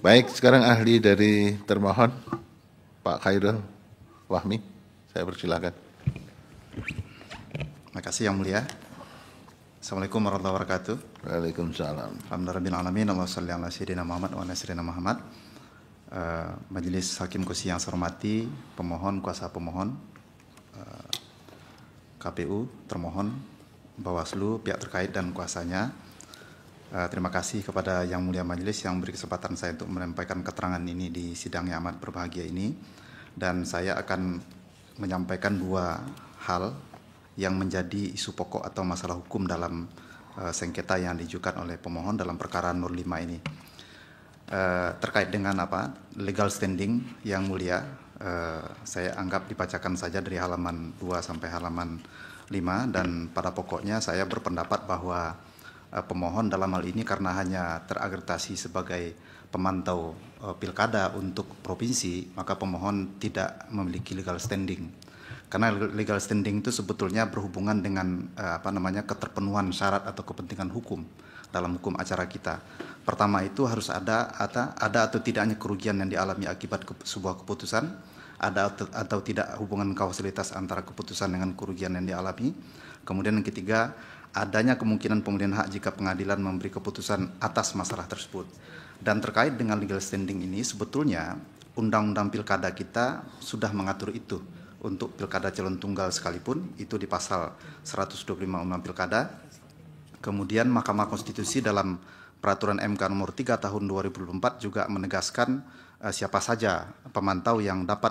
Baik, sekarang ahli dari termohon, Pak Khairul Wahmi, saya persilakan. Terima kasih Yang Mulia. Assalamualaikum warahmatullahi wabarakatuh. Waalaikumsalam. Alhamdulillahirrahmanirrahim. Allahumma shalli ala sayyidina Muhammad wa ala sayyidina Muhammad. Majelis Hakim Konstitusi yang saya hormati, pemohon, kuasa pemohon, KPU, termohon, Bawaslu, pihak terkait dan kuasanya. Terima kasih kepada Yang Mulia Majelis yang beri kesempatan saya untuk menyampaikan keterangan ini di sidang yang amat berbahagia ini. Dan saya akan menyampaikan dua hal yang menjadi isu pokok atau masalah hukum dalam sengketa yang diajukan oleh pemohon dalam perkara nomor 5 ini. Terkait dengan legal standing Yang Mulia, saya anggap dibacakan saja dari halaman 2 sampai halaman 5, dan pada pokoknya saya berpendapat bahwa pemohon dalam hal ini karena hanya terakreditasi sebagai pemantau pilkada untuk provinsi, maka pemohon tidak memiliki legal standing. Karena legal standing itu sebetulnya berhubungan dengan keterpenuhan syarat atau kepentingan hukum dalam hukum acara kita. Pertama itu harus ada atau tidaknya kerugian yang dialami akibat sebuah keputusan, ada atau tidak hubungan kausalitas antara keputusan dengan kerugian yang dialami. Kemudian yang ketiga, adanya kemungkinan pemulihan hak jika pengadilan memberi keputusan atas masalah tersebut. Dan terkait dengan legal standing ini, sebetulnya undang-undang pilkada kita sudah mengatur itu. Untuk pilkada calon tunggal sekalipun, itu di pasal 125 Undang Pilkada. Kemudian Mahkamah Konstitusi dalam Peraturan MK nomor 3 tahun 2024 juga menegaskan siapa saja pemantau yang dapat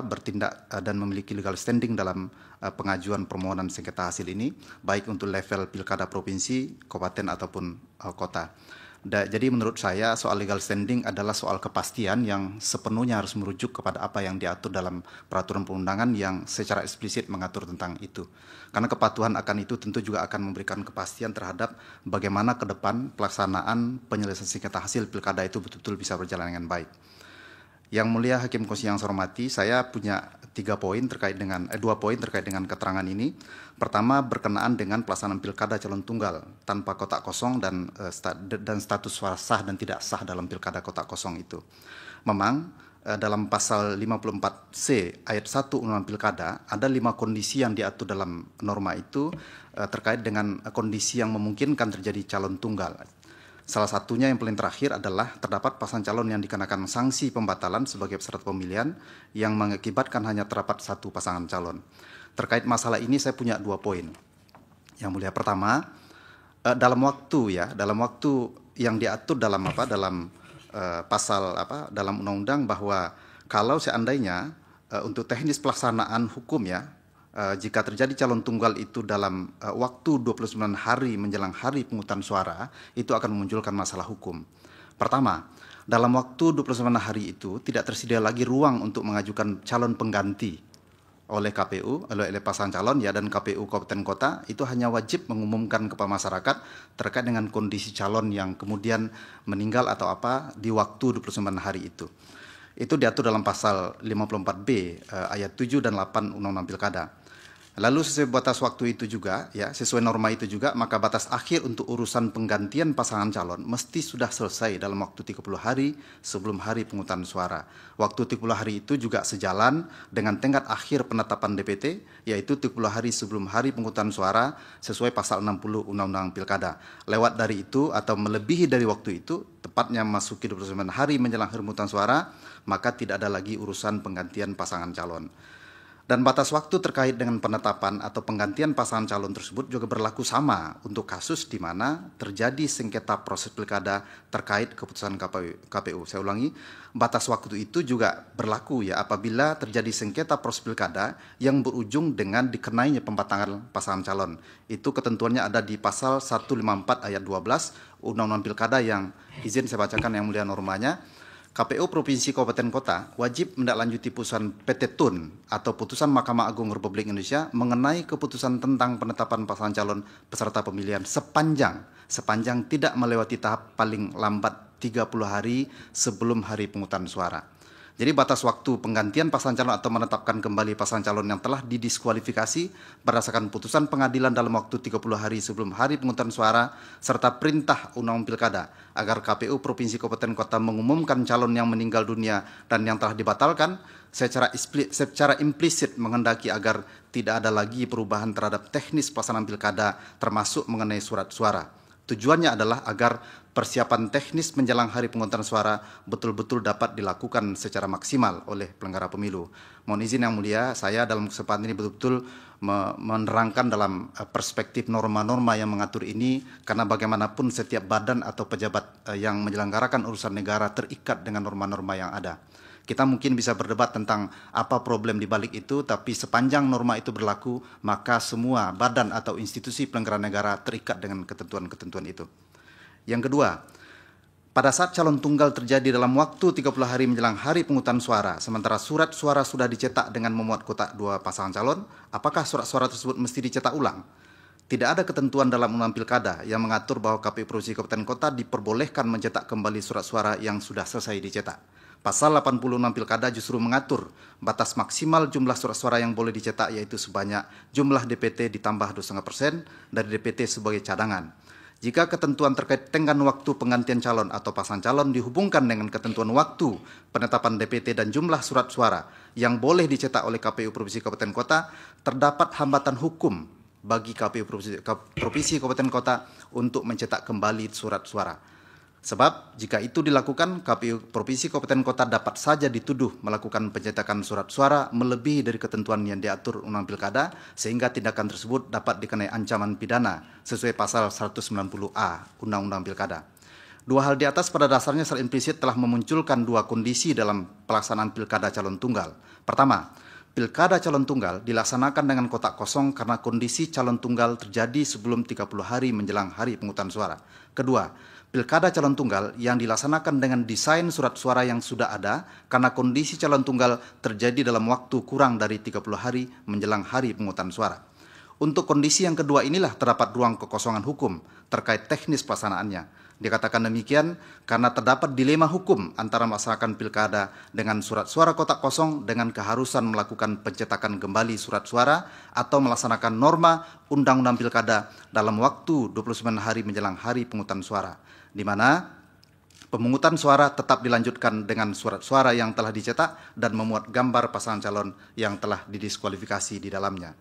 bertindak dan memiliki legal standing dalam pengajuan permohonan sengketa hasil ini, baik untuk level pilkada provinsi, kabupaten ataupun kota. Jadi menurut saya soal legal standing adalah soal kepastian yang sepenuhnya harus merujuk kepada apa yang diatur dalam peraturan perundangan yang secara eksplisit mengatur tentang itu. Karena kepatuhan akan itu tentu juga akan memberikan kepastian terhadap bagaimana ke depan pelaksanaan penyelesaian sengketa hasil pilkada itu betul-betul bisa berjalan dengan baik. Yang Mulia Hakim Konstitusi yang saya hormati, saya punya 2 poin terkait dengan keterangan ini. Pertama, berkenaan dengan pelaksanaan pilkada calon tunggal tanpa kotak kosong dan status suara sah dan tidak sah dalam pilkada kotak kosong itu. Memang dalam pasal 54C ayat 1 Undang Pilkada ada 5 kondisi yang diatur dalam norma itu terkait dengan kondisi yang memungkinkan terjadi calon tunggal. Salah satunya yang paling terakhir adalah terdapat pasangan calon yang dikenakan sanksi pembatalan sebagai peserta pemilihan yang mengakibatkan hanya terdapat satu pasangan calon. Terkait masalah ini saya punya 2 poin. Yang Mulia, pertama, dalam waktu yang diatur dalam dalam undang-undang bahwa kalau seandainya untuk teknis pelaksanaan hukum jika terjadi calon tunggal itu dalam waktu 29 hari menjelang hari pemungutan suara, itu akan memunculkan masalah hukum. Pertama, dalam waktu 29 hari itu tidak tersedia lagi ruang untuk mengajukan calon pengganti oleh KPU, oleh pasangan calon dan KPU Kabupaten Kota itu hanya wajib mengumumkan kepada masyarakat terkait dengan kondisi calon yang kemudian meninggal atau di waktu 29 hari itu. Itu diatur dalam pasal 54B ayat 7 dan 8 Undang-Undang Pilkada. Lalu sesuai batas waktu itu juga, sesuai norma itu juga, maka batas akhir untuk urusan penggantian pasangan calon mesti sudah selesai dalam waktu 30 hari sebelum hari pemungutan suara. Waktu 30 hari itu juga sejalan dengan tenggat akhir penetapan DPT, yaitu 30 hari sebelum hari pemungutan suara sesuai pasal 60 Undang-Undang Pilkada. Lewat dari itu atau melebihi dari waktu itu, tepatnya memasuki 29 hari menjelang hari pemungutan suara, maka tidak ada lagi urusan penggantian pasangan calon. Dan batas waktu terkait dengan penetapan atau penggantian pasangan calon tersebut juga berlaku sama untuk kasus di mana terjadi sengketa proses pilkada terkait keputusan KPU. Saya ulangi, batas waktu itu juga berlaku apabila terjadi sengketa proses pilkada yang berujung dengan dikenainya pembatangan pasangan calon. Itu ketentuannya ada di pasal 154 ayat 12 Undang-Undang Pilkada yang izin saya bacakan Yang Mulia normanya. KPU Provinsi Kabupaten Kota wajib menindaklanjuti putusan PT Tun atau putusan Mahkamah Agung Republik Indonesia mengenai keputusan tentang penetapan pasangan calon peserta pemilihan sepanjang tidak melewati tahap paling lambat 30 hari sebelum hari pemungutan suara. Jadi batas waktu penggantian pasangan calon atau menetapkan kembali pasangan calon yang telah didiskualifikasi berdasarkan putusan pengadilan dalam waktu 30 hari sebelum hari pemungutan suara serta perintah Undang-Undang Pilkada agar KPU Provinsi Kabupaten Kota mengumumkan calon yang meninggal dunia dan yang telah dibatalkan secara implisit menghendaki agar tidak ada lagi perubahan terhadap teknis pelaksanaan pilkada termasuk mengenai surat suara. Tujuannya adalah agar persiapan teknis menjelang hari pemungutan suara betul-betul dapat dilakukan secara maksimal oleh penyelenggara pemilu. Mohon izin Yang Mulia, saya dalam kesempatan ini betul-betul menerangkan dalam perspektif norma-norma yang mengatur ini, karena bagaimanapun setiap badan atau pejabat yang menyelenggarakan urusan negara terikat dengan norma-norma yang ada. Kita mungkin bisa berdebat tentang apa problem di balik itu, tapi sepanjang norma itu berlaku, maka semua badan atau institusi penyelenggara negara terikat dengan ketentuan-ketentuan itu. Yang kedua, pada saat calon tunggal terjadi dalam waktu 30 hari menjelang hari pemungutan suara, sementara surat suara sudah dicetak dengan memuat kotak dua pasangan calon, apakah surat suara tersebut mesti dicetak ulang? Tidak ada ketentuan dalam Undang-Undang Pilkada yang mengatur bahwa KPU Provinsi Kabupaten Kota diperbolehkan mencetak kembali surat suara yang sudah selesai dicetak. Pasal 86 Pilkada justru mengatur batas maksimal jumlah surat suara yang boleh dicetak, yaitu sebanyak jumlah DPT ditambah 2,5% dari DPT sebagai cadangan. Jika ketentuan terkait tenggang waktu penggantian calon atau pasangan calon dihubungkan dengan ketentuan waktu penetapan DPT dan jumlah surat suara yang boleh dicetak oleh KPU Provinsi Kabupaten Kota, terdapat hambatan hukum bagi KPU Provinsi Kabupaten Kota untuk mencetak kembali surat suara. Sebab jika itu dilakukan, KPU Provinsi Kabupaten Kota dapat saja dituduh melakukan pencetakan surat suara melebihi dari ketentuan yang diatur Undang-Undang Pilkada, sehingga tindakan tersebut dapat dikenai ancaman pidana sesuai pasal 190A Undang-Undang Pilkada. Dua hal di atas pada dasarnya secara implisit telah memunculkan dua kondisi dalam pelaksanaan pilkada calon tunggal. Pertama, pilkada calon tunggal dilaksanakan dengan kotak kosong karena kondisi calon tunggal terjadi sebelum 30 hari menjelang hari pemungutan suara. Kedua, pilkada calon tunggal yang dilaksanakan dengan desain surat suara yang sudah ada karena kondisi calon tunggal terjadi dalam waktu kurang dari 30 hari menjelang hari pemungutan suara. Untuk kondisi yang kedua inilah terdapat ruang kekosongan hukum terkait teknis pelaksanaannya. Dikatakan demikian karena terdapat dilema hukum antara melaksanakan pilkada dengan surat suara kotak kosong dengan keharusan melakukan pencetakan kembali surat suara atau melaksanakan norma Undang-Undang Pilkada dalam waktu 29 hari menjelang hari pemungutan suara, di mana pemungutan suara tetap dilanjutkan dengan surat suara yang telah dicetak dan memuat gambar pasangan calon yang telah didiskualifikasi di dalamnya.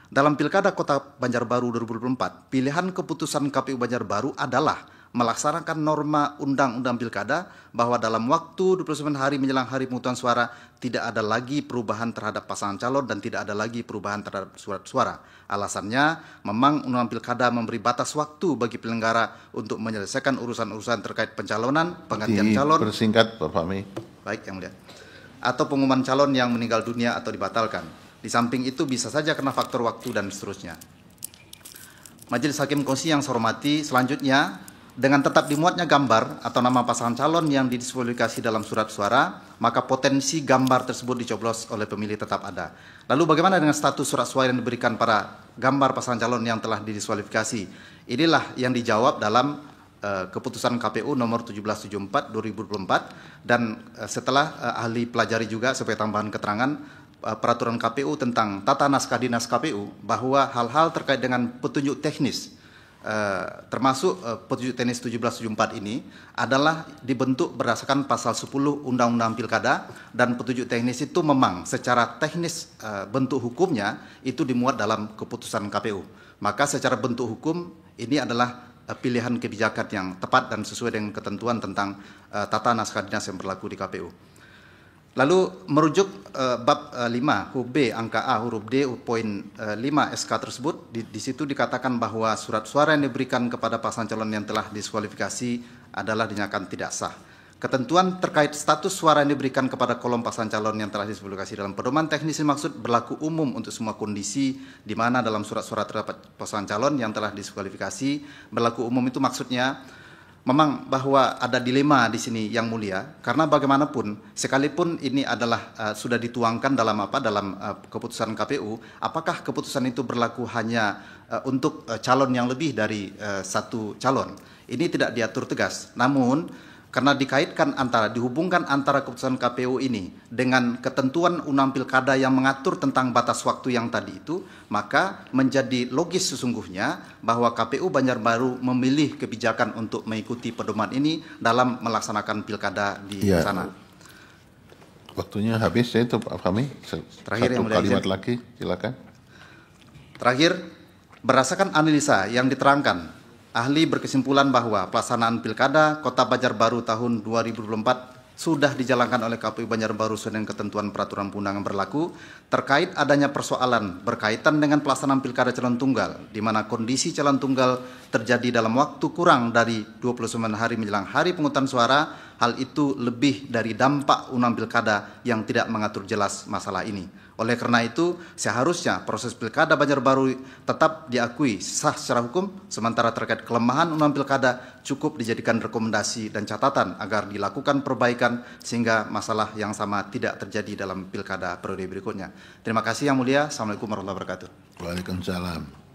Dalam Pilkada Kota Banjarbaru 2024, pilihan keputusan KPU Banjarbaru adalah melaksanakan norma Undang-Undang Pilkada bahwa dalam waktu 29 hari menjelang hari pemungutan suara tidak ada lagi perubahan terhadap pasangan calon dan tidak ada lagi perubahan terhadap surat suara. Alasannya, memang Undang-Undang Pilkada memberi batas waktu bagi penyelenggara untuk menyelesaikan urusan-urusan terkait pencalonan, penggantian calon. Persingkat, Pak Fahmi. Baik, Yang Mulia. Atau pengumuman calon yang meninggal dunia atau dibatalkan. Di samping itu bisa saja karena faktor waktu dan seterusnya. Majelis Hakim Konstitusi yang saya hormati, selanjutnya dengan tetap dimuatnya gambar atau nama pasangan calon yang didiskualifikasi dalam surat suara, maka potensi gambar tersebut dicoblos oleh pemilih tetap ada. Lalu bagaimana dengan status surat suara yang diberikan para gambar pasangan calon yang telah didiskualifikasi? Inilah yang dijawab dalam keputusan KPU nomor 1774 2024 dan setelah ahli pelajari juga sebagai tambahan keterangan peraturan KPU tentang tata naskah dinas KPU bahwa hal-hal terkait dengan petunjuk teknis termasuk petunjuk teknis 1774 ini adalah dibentuk berdasarkan pasal 10 Undang-Undang Pilkada, dan petunjuk teknis itu memang secara teknis bentuk hukumnya itu dimuat dalam keputusan KPU. Maka secara bentuk hukum ini adalah pilihan kebijakan yang tepat dan sesuai dengan ketentuan tentang tata naskah dinas yang berlaku di KPU. Lalu merujuk bab 5 huruf B angka A huruf D poin 5 SK tersebut, di situ dikatakan bahwa surat suara yang diberikan kepada pasangan calon yang telah diskualifikasi adalah dinyatakan tidak sah. Ketentuan terkait status suara yang diberikan kepada kolom pasangan calon yang telah diskualifikasi dalam pedoman teknis dimaksud berlaku umum untuk semua kondisi di mana dalam surat suara terdapat pasangan calon yang telah diskualifikasi. Berlaku umum itu maksudnya memang bahwa ada dilema di sini Yang Mulia, karena bagaimanapun sekalipun ini adalah sudah dituangkan dalam keputusan KPU, apakah keputusan itu berlaku hanya untuk calon yang lebih dari satu calon? Ini tidak diatur tegas. Namun karena dihubungkan antara keputusan KPU ini dengan ketentuan undang pilkada yang mengatur tentang batas waktu yang tadi itu, maka menjadi logis sesungguhnya bahwa KPU Banjarbaru memilih kebijakan untuk mengikuti pedoman ini dalam melaksanakan pilkada di sana. Waktunya habis, itu Pak Fahmi. Terakhir, satu kalimat lagi, silakan. Terakhir, berdasarkan analisa yang diterangkan, ahli berkesimpulan bahwa pelaksanaan Pilkada Kota Banjarbaru tahun 2024 sudah dijalankan oleh KPU Banjarbaru sesuai dengan ketentuan peraturan perundangan berlaku terkait adanya persoalan berkaitan dengan pelaksanaan Pilkada calon tunggal, di mana kondisi calon tunggal terjadi dalam waktu kurang dari 29 hari menjelang hari pemungutan suara. Hal itu lebih dari dampak undang pilkada yang tidak mengatur jelas masalah ini. Oleh karena itu, seharusnya proses Pilkada Banjarbaru tetap diakui sah secara hukum, sementara terkait kelemahan undang pilkada cukup dijadikan rekomendasi dan catatan agar dilakukan perbaikan sehingga masalah yang sama tidak terjadi dalam pilkada periode berikutnya. Terima kasih Yang Mulia. Assalamualaikum warahmatullahi wabarakatuh. Waalaikumsalam.